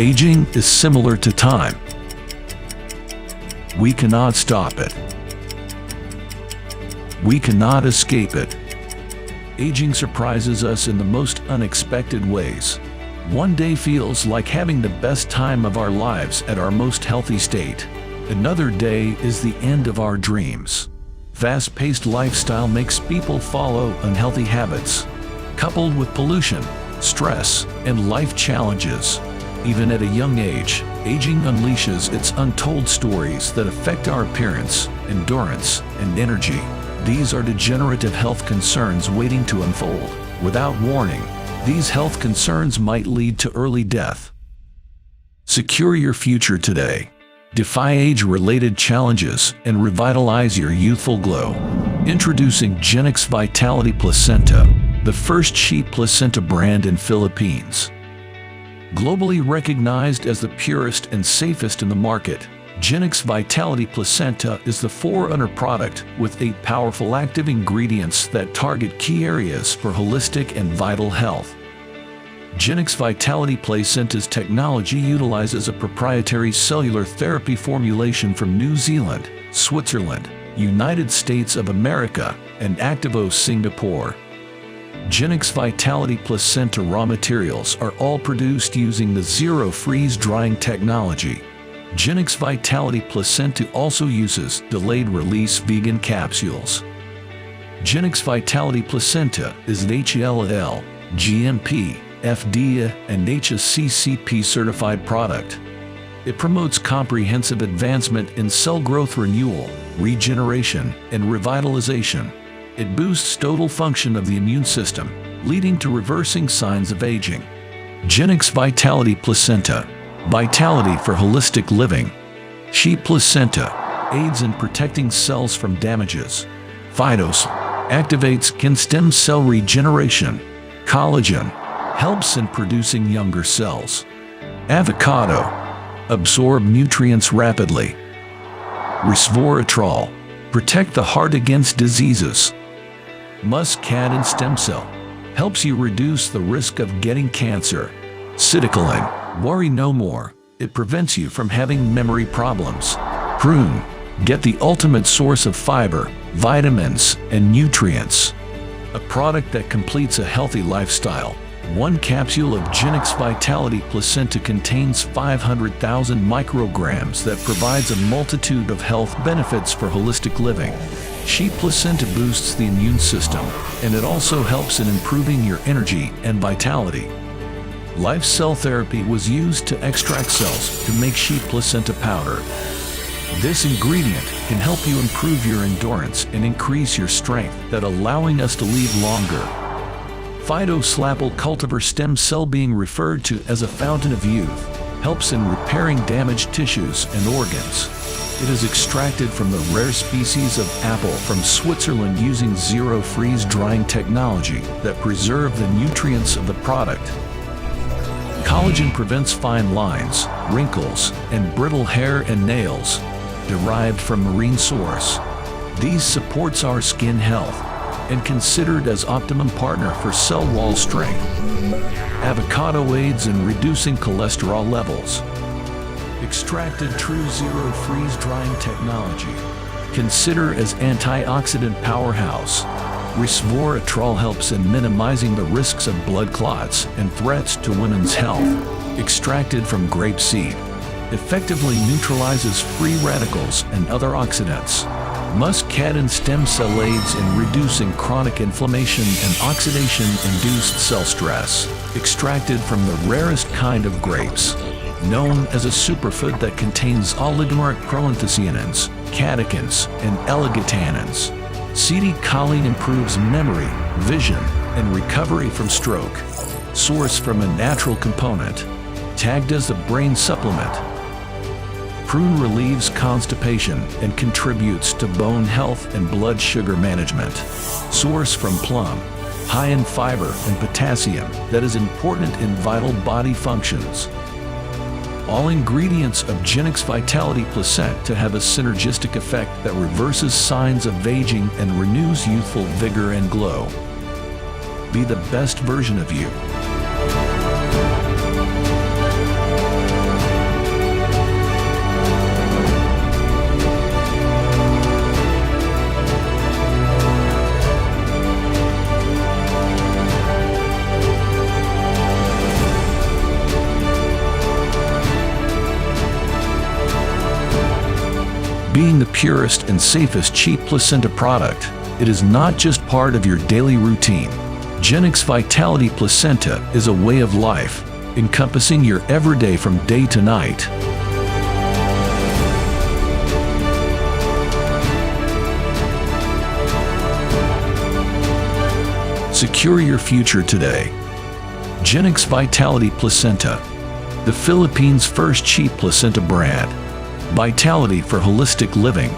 Aging is similar to time. We cannot stop it. We cannot escape it. Aging surprises us in the most unexpected ways. One day feels like having the best time of our lives at our most healthy state. Another day is the end of our dreams. Fast-paced lifestyle makes people follow unhealthy habits, coupled with pollution, stress, and life challenges. Even at a young age, aging unleashes its untold stories that affect our appearance, endurance, and energy. These are degenerative health concerns waiting to unfold. Without warning, these health concerns might lead to early death. Secure your future today. Defy age-related challenges and revitalize your youthful glow. Introducing GENIX Vitality Placenta, the first sheep placenta brand in Philippines. Globally recognized as the purest and safest in the market, GENIX Vitality Placenta is the forerunner product with 8 powerful active ingredients that target key areas for holistic and vital health. GENIX Vitality Placenta's technology utilizes a proprietary cellular therapy formulation from New Zealand, Switzerland, United States of America, and Activo Singapore. GENIX Vitality Placenta raw materials are all produced using the zero freeze drying technology. GENIX Vitality Placenta also uses delayed-release vegan capsules. GENIX Vitality Placenta is an HLL, GMP, FDA, and HACCP certified product. It promotes comprehensive advancement in cell growth renewal, regeneration, and revitalization. It boosts total function of the immune system, leading to reversing signs of aging. GENIX Vitality Placenta, vitality for holistic living. Sheep placenta aids in protecting cells from damages. Phytos activates stem cell regeneration. Collagen helps in producing younger cells. Avocado absorb nutrients rapidly. Resveratrol protect the heart against diseases. Muscadine stem cell helps you reduce the risk of getting cancer. CITICOLINE worry no more. It prevents you from having memory problems. Prune get the ultimate source of fiber, vitamins, and nutrients. A product that completes a healthy lifestyle. One capsule of GENIX Vitality Placenta contains 500,000 micrograms that provides a multitude of health benefits for holistic living. Sheep placenta boosts the immune system, and it also helps in improving your energy and vitality. Live cell therapy was used to extract cells to make sheep placenta powder. This ingredient can help you improve your endurance and increase your strength, that allowing us to live longer. Phytoslapple cultivar stem cell, being referred to as a fountain of youth, helps in repairing damaged tissues and organs. It is extracted from the rare species of apple from Switzerland using zero freeze drying technology that preserve the nutrients of the product. Collagen prevents fine lines, wrinkles, and brittle hair and nails, derived from marine source. These supports our skin health and considered as optimum partner for cell wall strength. Avocado aids in reducing cholesterol levels. Extracted true zero freeze drying technology. Consider as antioxidant powerhouse. Resveratrol helps in minimizing the risks of blood clots and threats to women's health. Extracted from grapeseed. Effectively neutralizes free radicals and other oxidants. Muscadine stem cell aids in reducing chronic inflammation and oxidation-induced cell stress. Extracted from the rarest kind of grapes. Known as a superfood that contains oligomeric proanthocyanins, catechins, and elegitannins. CITICOLINE improves memory, vision, and recovery from stroke. Sourced from a natural component. Tagged as a brain supplement. Prune relieves constipation and contributes to bone health and blood sugar management. Sourced from plum. High in fiber and potassium that is important in vital body functions. All ingredients of GENIX Vitality Placenta have a synergistic effect that reverses signs of aging and renews youthful vigor and glow. Be the best version of you. Being the purest and safest cheap placenta product, it is not just part of your daily routine. GENIX Vitality Placenta is a way of life, encompassing your everyday from day to night. Secure your future today. GENIX Vitality Placenta, the Philippines' first cheap placenta brand. Vitality for holistic living.